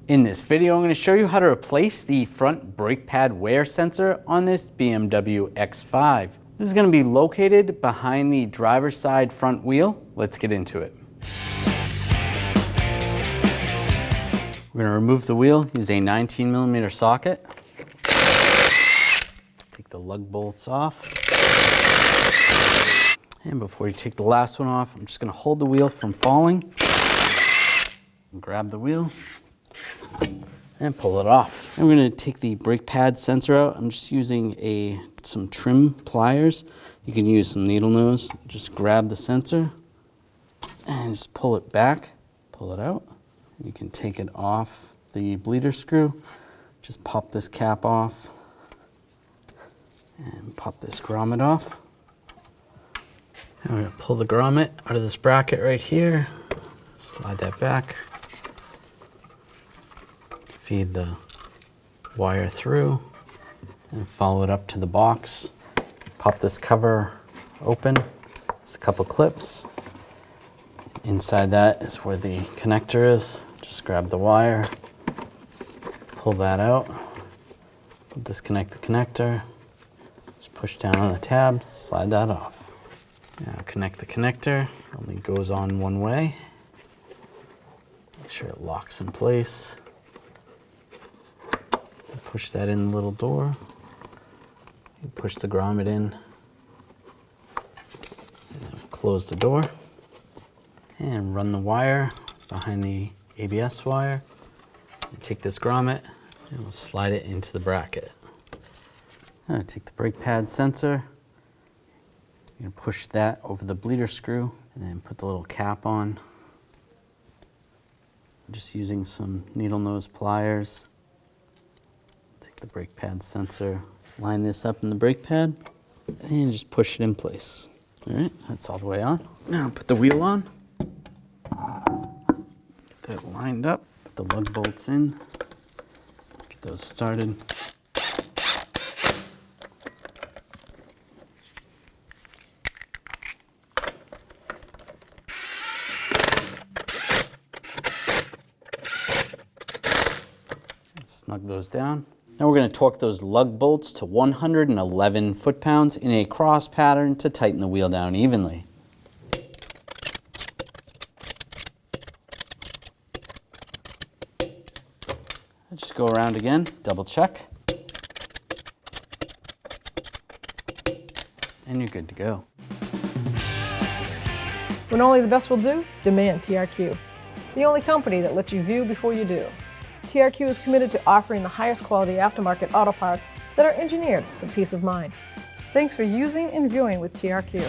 In this video, I'm going to show you how to replace the front brake pad wear sensor on this BMW X5. This is going to be located behind the driver's side front wheel. Let's get into it. We're going to remove the wheel, use a 19mm socket. Take the lug bolts off. And before you take the last one off, I'm just going to hold the wheel from falling. Grab the wheel and pull it off. And we're going to take the brake pad sensor out. I'm just using some trim pliers. You can use some needle nose. Just grab the sensor and just pull it back, pull it out. You can take it off the bleeder screw. Just pop this cap off and pop this grommet off. And we're going to pull the grommet out of this bracket right here. Slide that back. Feed the wire through and follow it up to the box. Pop this cover open. There's a couple clips. Inside that is where the connector is. Just grab the wire, pull that out, disconnect the connector, just push down on the tab, slide that off. Now connect the connector, only goes on one way. Make sure it locks in place. Push that in the little door. You push the grommet in. And close the door. And run the wire behind the ABS wire. And take this grommet and we'll slide it into the bracket. Now take the brake pad sensor. You're going to push that over the bleeder screw and then put the little cap on. Just using some needle nose pliers. Take the brake pad sensor, line this up in the brake pad, and just push it in place. All right, that's all the way on. Now put the wheel on. Get that lined up, put the lug bolts in, get those started. Snug those down. Now we're going to torque those lug bolts to 111 foot-pounds in a cross pattern to tighten the wheel down evenly. Just go around again, double check, and you're good to go. When only the best will do, demand TRQ. The only company that lets you view before you do. TRQ is committed to offering the highest quality aftermarket auto parts that are engineered for peace of mind. Thanks for using and viewing with TRQ.